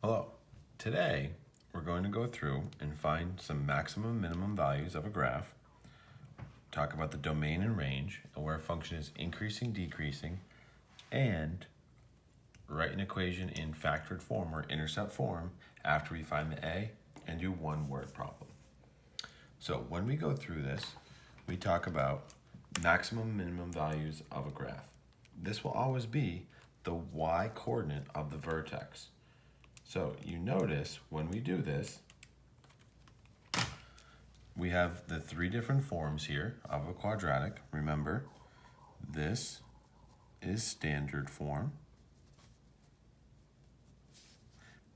Hello. Today, we're going to go through and find some maximum and minimum values of a graph, talk about the domain and range, and where a function is increasing, decreasing, and write an equation in factored form or intercept form after we find the a and do one word problem. So when we go through this, we talk about maximum and minimum values of a graph. This will always be the y coordinate of the vertex. So you notice when we do this, we have the three different forms here of a quadratic. Remember, this is standard form.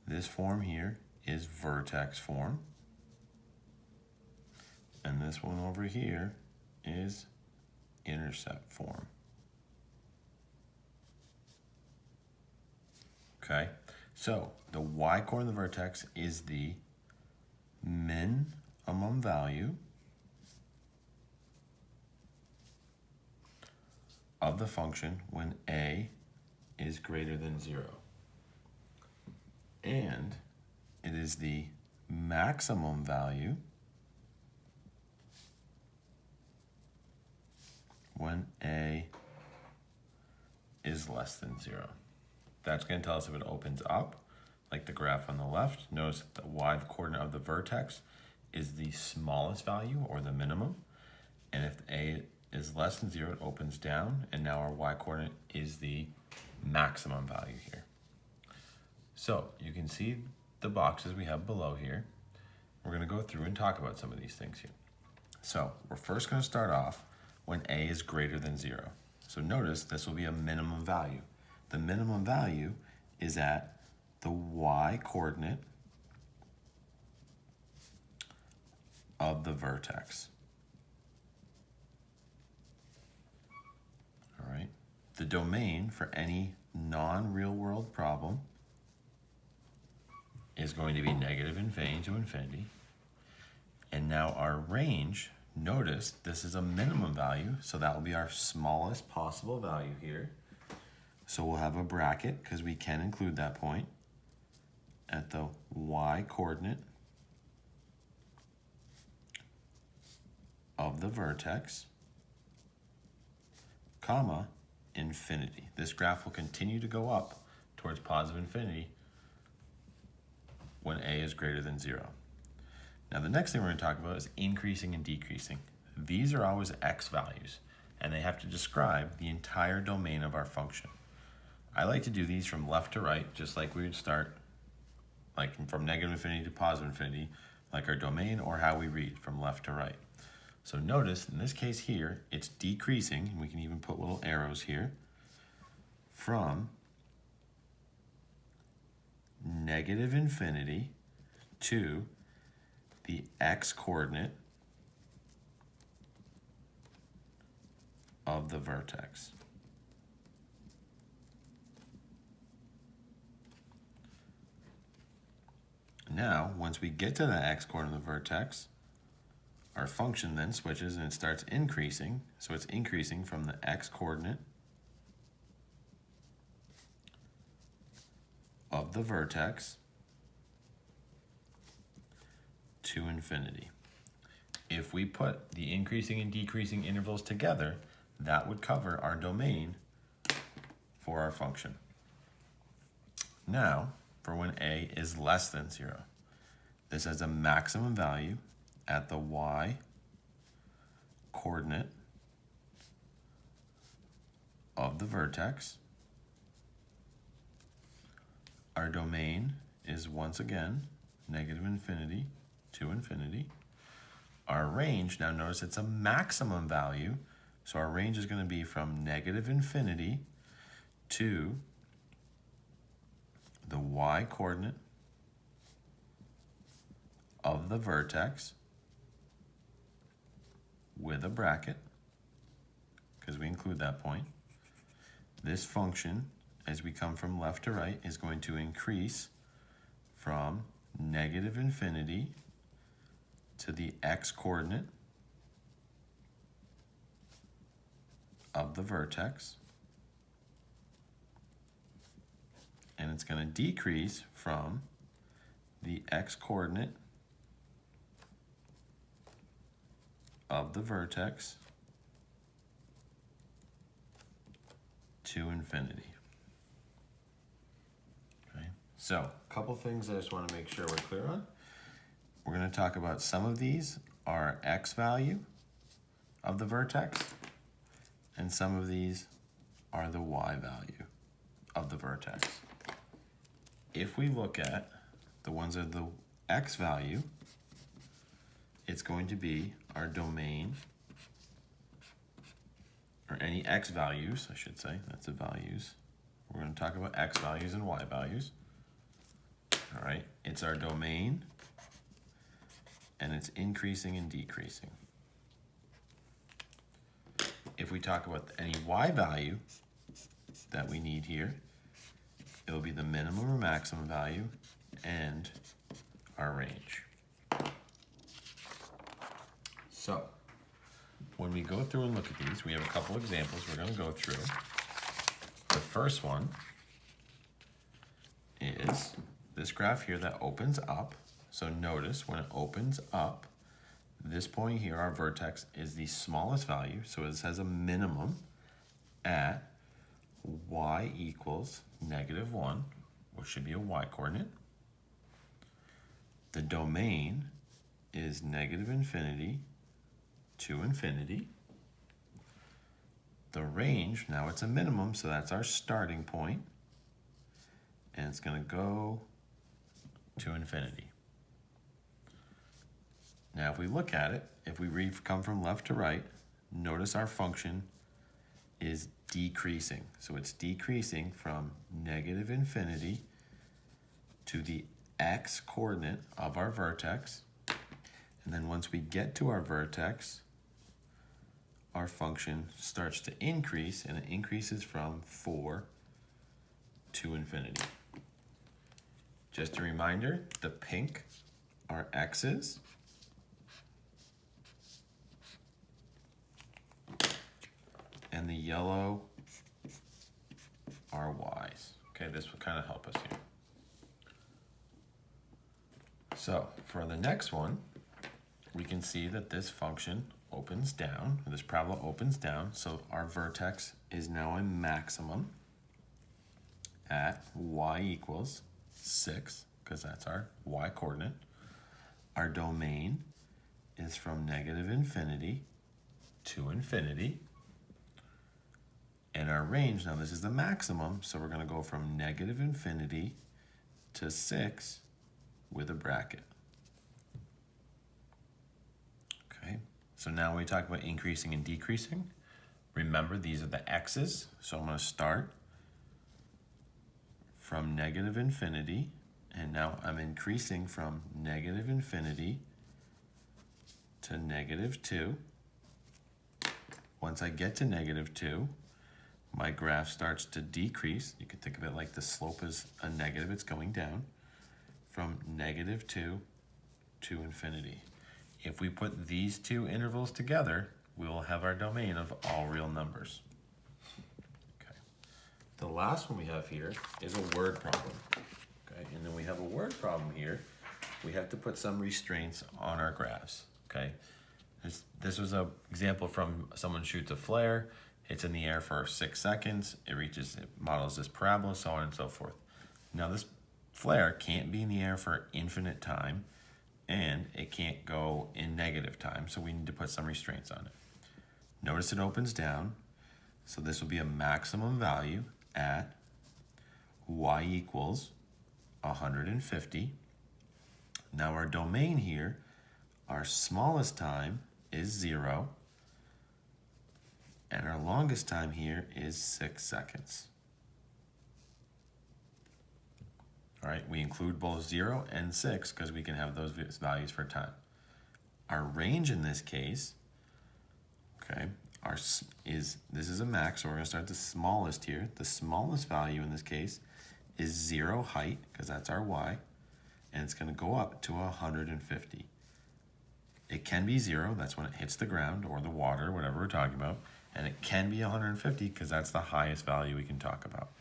This form here is vertex form. And this one over here is intercept form. Okay, so the y coordinate of the vertex is the minimum value of the function when a is greater than 0. And it is the maximum value when a is less than 0. That's going to tell us if it opens up, like the graph on the left. Notice that the y coordinate of the vertex is the smallest value, or the minimum. And if a is less than 0, it opens down, and now our y coordinate is the maximum value here. So you can see the boxes we have below here. We're going to go through and talk about some of these things here. So we're first going to start off when a is greater than 0. So notice this will be a minimum value. The minimum value is at the y coordinate of the vertex. All right. The domain for any non-real world problem is going to be negative infinity to infinity. And now our range, notice this is a minimum value, so that will be our smallest possible value here. So we'll have a bracket because we can include that point at the y coordinate of the vertex, comma, infinity. This graph will continue to go up towards positive infinity when a is greater than 0. Now the next thing we're going to talk about is increasing and decreasing. These are always x values, and they have to describe the entire domain of our function. I like to do these from left to right, just like we would start like from negative infinity to positive infinity, like our domain, or how we read from left to right. So notice in this case here, it's decreasing, and we can even put little arrows here, from negative infinity to the x coordinate of the vertex. Now, once we get to the x coordinate of the vertex, our function then switches and it starts increasing. So it's increasing from the x coordinate of the vertex to infinity. If we put the increasing and decreasing intervals together, that would cover our domain for our function. Now, for when a is less than 0, this has a maximum value at the y coordinate of the vertex. Our domain is once again negative infinity to infinity. Our range, now notice it's a maximum value, so our range is going to be from negative infinity to the y coordinate of the vertex with a bracket, because we include that point. This function, as we come from left to right, is going to increase from negative infinity to the x coordinate of the vertex, and it's going to decrease from the x-coordinate of the vertex to infinity. Okay, so a couple things I just want to make sure we're clear on. We're going to talk about some of these are x value of the vertex, and some of these are the y value of the vertex. If we look at the ones that are the x value, it's going to be our domain, or any x values, I should say, that's the values. We're going to talk about x values and y values. All right, it's our domain, and it's increasing and decreasing. If we talk about any y value that we need here, it'll be the minimum or maximum value and our range. So, when we go through and look at these, we have a couple examples we're going to go through. The first one is this graph here that opens up. So notice when it opens up, this point here, our vertex, is the smallest value. So it has a minimum at y equals -1, which should be a y-coordinate. The domain is -infinity to infinity. The range, now it's a minimum, so that's our starting point. And it's going to go to infinity. Now if we look at it, if we come from left to right, notice our function is decreasing. So it's decreasing from -infinity to the x-coordinate of our vertex. And then once we get to our vertex, our function starts to increase, and it increases from 4 to infinity. Just a reminder, the pink are x's, and the yellow are y's. Okay, this will kind of help us here. So for the next one, we can see that this function opens down, or this parabola opens down, so our vertex is now a maximum at y equals 6, because that's our y-coordinate. Our domain is from -infinity to infinity. And our range, now this is the maximum, so we're going to go from -infinity to 6 with a bracket. Okay, so now when we talk about increasing and decreasing, remember these are the x's, so I'm going to start from -infinity, and now I'm increasing from -infinity to -2. Once I get to -2, my graph starts to decrease. You can think of it like the slope is a negative, it's going down from -2 to infinity. If we put these two intervals together, we will have our domain of all real numbers. Okay. The last one we have here is a word problem. Okay, and then we have a word problem here. We have to put some restraints on our graphs. Okay, this was an example from someone shoots a flare. It's in the air for 6 seconds. It models this parabola, so on and so forth. Now this flare can't be in the air for infinite time, and it can't go in negative time, so we need to put some restraints on it. Notice it opens down, so this will be a maximum value at y equals 150. Now our domain here, our smallest time is 0, and our longest time here is 6 seconds. All right, we include both 0 and 6 because we can have those values for time. Our range in this case, okay, this is a max, so we're going to start the smallest here. The smallest value in this case is 0 height, because that's our y, and it's going to go up to 150. It can be 0, that's when it hits the ground or the water, whatever we're talking about, and it can be 150 because that's the highest value we can talk about.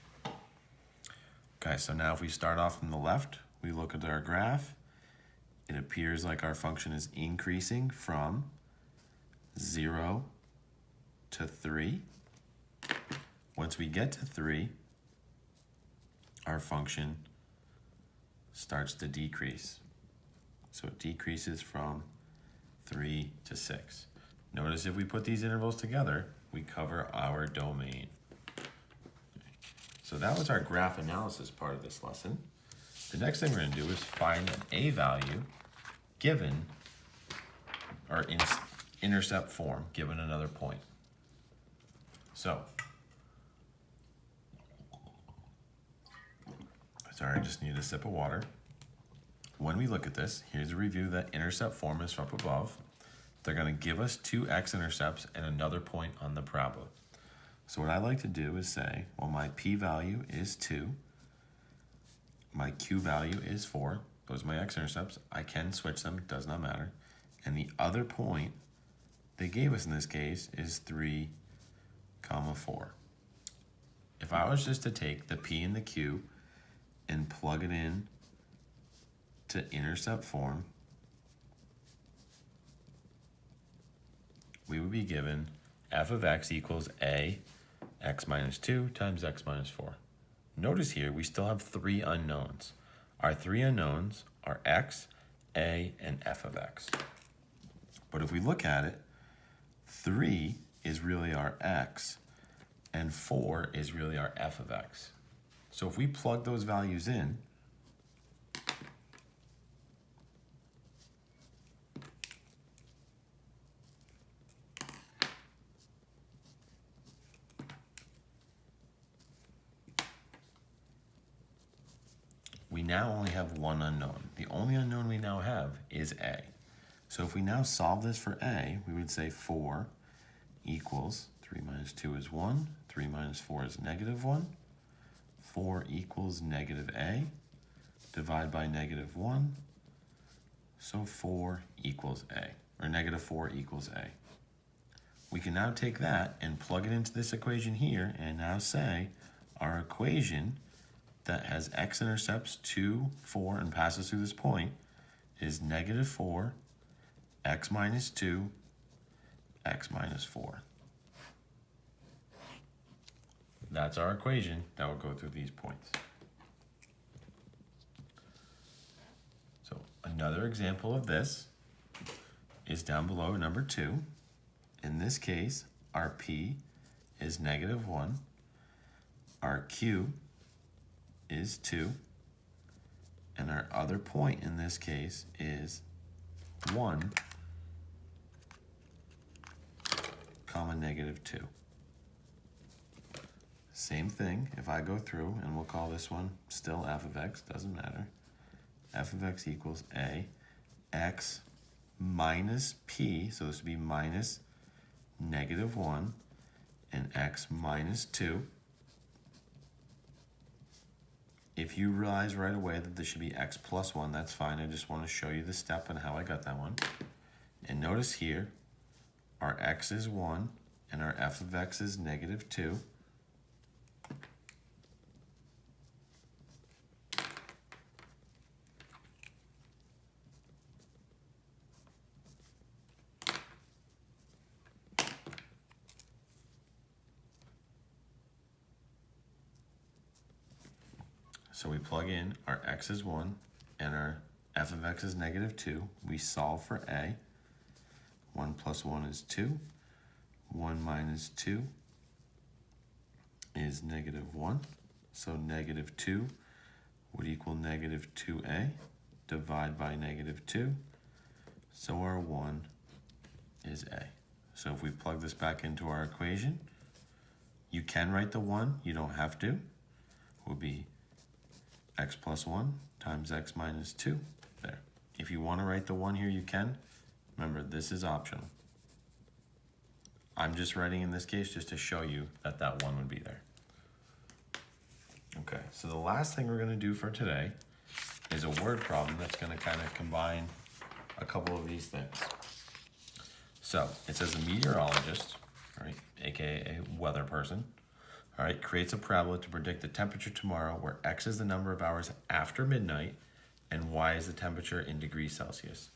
Okay, so now if we start off from the left, we look at our graph, it appears like our function is increasing from 0 to 3. Once we get to 3, our function starts to decrease. So it decreases from 3 to 6. Notice if we put these intervals together, we cover our domain. So that was our graph analysis part of this lesson. The next thing we're going to do is find an a value given, or in intercept form, given another point. So, sorry, I just need a sip of water. When we look at this, here's a review that intercept form is up above. They're going to give us two x-intercepts and another point on the parabola. So what I like to do is say, well, my p-value is 2. My q value is 4. Those are my x-intercepts. I can switch them, it does not matter. And the other point they gave us in this case is 3, 4. If I was just to take the p and the q and plug it in to intercept form, we would be given f of x equals a x minus 2 times x minus 4. Notice here we still have 3 unknowns. Our 3 unknowns are x, a, and f of x. But if we look at it, 3 is really our x, and 4 is really our f of x. So if we plug those values in, we now only have one unknown. The only unknown we now have is a. So if we now solve this for a, we would say 4 equals 3 minus 2 is 1, 3 minus 4 is negative 1, 4 equals negative a, divide by negative 1, so 4 equals a, or negative 4 equals a. We can now take that and plug it into this equation here and now say our equation that has x-intercepts 2, 4, and passes through this point is negative 4, x minus 2, x minus 4. That's our equation that will go through these points. So another example of this is down below, number 2. In this case, our p is negative 1, our q is 2, and our other point in this case is 1, comma negative 2. Same thing, if I go through, and we'll call this one still f of x, doesn't matter. F of x equals a, x minus p, so this would be minus negative 1, and x minus 2. If you realize right away that this should be x plus 1, that's fine. I just want to show you the step and how I got that one. And notice here, our x is 1, and our f of x is negative 2. So we plug in our x is 1 and our f of x is negative 2. We solve for a. 1 plus 1 is 2. 1 minus 2 is negative 1. So negative 2 would equal negative 2a. Divide by negative 2. So our 1 is a. So if we plug this back into our equation, you can write the 1. You don't have to. It will be x plus 1 times x minus 2. There. If you want to write the 1 here, you can. Remember, this is optional. I'm just writing in this case just to show you that that 1 would be there. Okay, so the last thing we're going to do for today is a word problem that's going to kind of combine a couple of these things. So it says a meteorologist, right, aka a weather person, all right, creates a parabola to predict the temperature tomorrow where x is the number of hours after midnight and y is the temperature in degrees Celsius.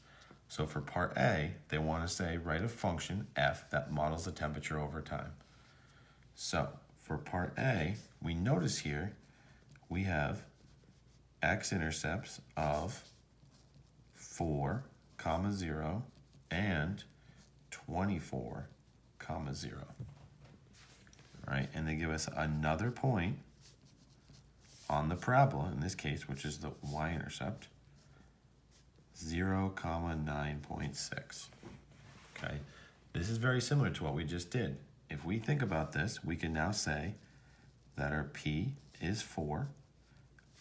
So for part A, they want to say write a function f that models the temperature over time. So for part A, we notice here we have x-intercepts of 4, 0, and 24, 0. Right? And they give us another point on the parabola, in this case, which is the y-intercept, 0, 9.6. Okay, this is very similar to what we just did. If we think about this, we can now say that our P is 4,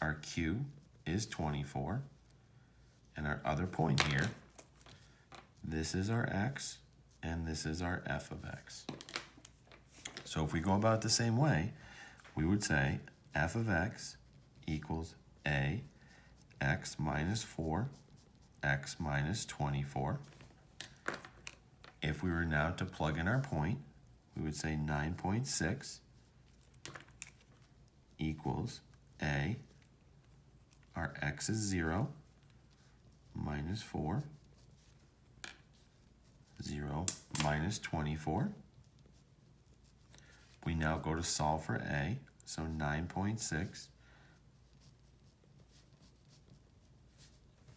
our Q is 24, and our other point here, this is our x, and this is our f of x. So if we go about it the same way, we would say f of x equals a x minus 4, x minus 24. If we were now to plug in our point, we would say 9.6 equals a, our x is 0, minus 4, 0 minus 24. We now go to solve for a, so 9.6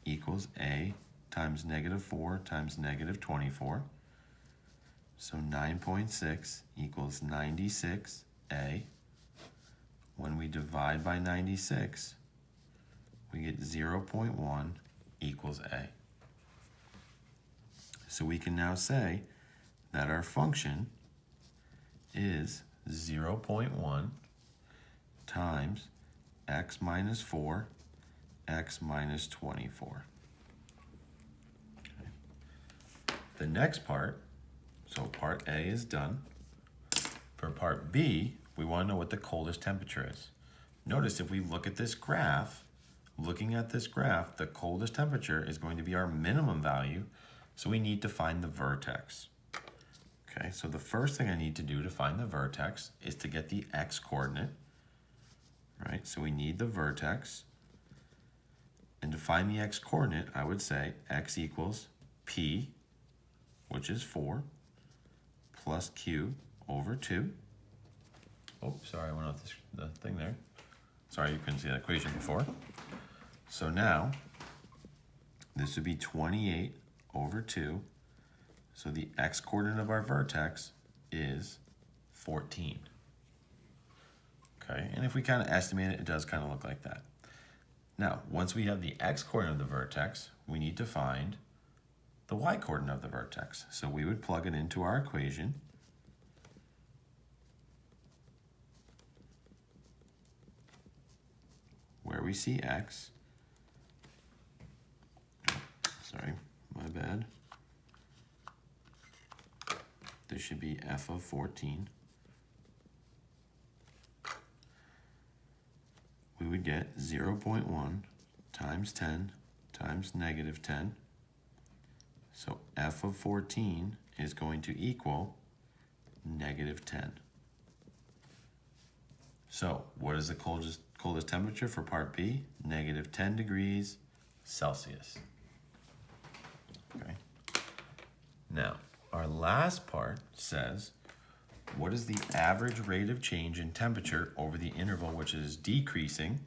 equals a times negative 4 times negative 24. So 9.6 equals 96a. When we divide by 96, we get 0.1 equals a. So we can now say that our function is 0.1 times x minus 4, x minus 24. Okay. The next part, so part A is done. For part B, we want to know what the coldest temperature is. Notice if we look at this graph, the coldest temperature is going to be our minimum value, so we need to find the vertex. Okay, so the first thing I need to do to find the vertex is to get the x-coordinate, right? So we need the vertex. And to find the x-coordinate, I would say x equals p, which is 4, plus q over 2. Oh, sorry, I went off the thing there. Sorry, you couldn't see that equation before. So now, this would be 28 over 2. So the x-coordinate of our vertex is 14. Okay, and if we kind of estimate it, it does kind of look like that. Now, once we have the x-coordinate of the vertex, we need to find the y-coordinate of the vertex. So we would plug it into our equation. Where we see x. Sorry, my bad. This should be f of 14. We would get 0.1 times 10 times negative 10. So f of 14 is going to equal negative 10. So what is the coldest temperature for part B? Negative 10 degrees Celsius. Okay. Now, our last part says, what is the average rate of change in temperature over the interval which is decreasing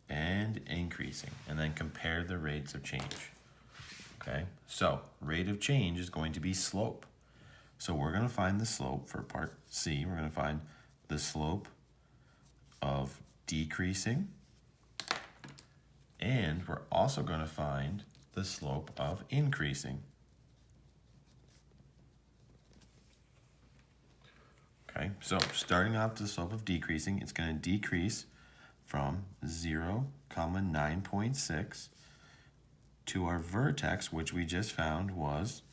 and increasing? And then compare the rates of change. Okay, so rate of change is going to be slope. So we're going to find the slope for part C. We're going to find the slope of decreasing. And we're also going to find the slope of increasing. Okay, so starting off the slope of decreasing, it's going to decrease from 0, 9.6 to our vertex, which we just found was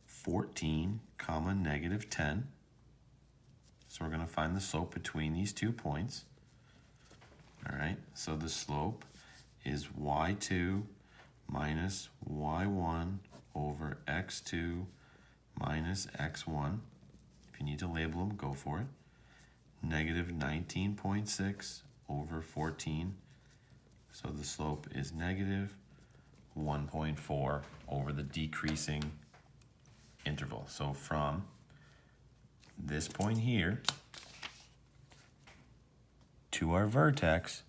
14, negative 10. So we're going to find the slope between these 2 points. All right, so the slope is y2 minus y1 over x2 minus x1. If you need to label them, go for it. Negative 19.6 over 14 So the slope is negative 1.4 over the decreasing interval. So from this point here to our vertex,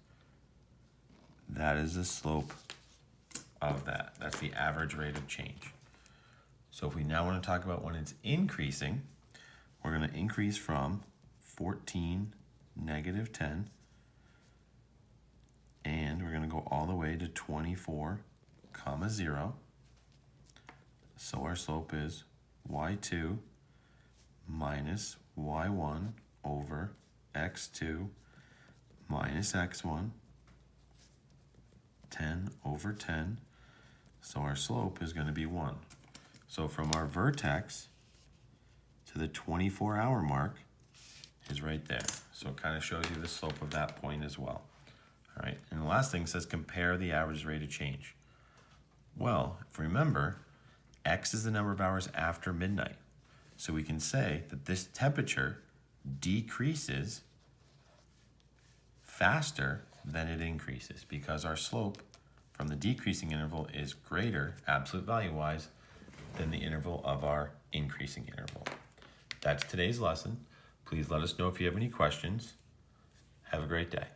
that is the slope of that. That's the average rate of change. So if we now want to talk about when it's increasing, we're going to increase from 14, negative 10, and we're going to go all the way to 24, 0. So our slope is y2 minus y1 over x2 minus x1, 10 over 10. So our slope is going to be 1. So from our vertex to the 24-hour mark is right there. So it kind of shows you the slope of that point as well. All right, and the last thing says compare the average rate of change. Well, if you remember, x is the number of hours after midnight. So we can say that this temperature decreases faster than it increases because our slope from the decreasing interval is greater, absolute value-wise, than the interval of our increasing interval. That's today's lesson. Please let us know if you have any questions. Have a great day.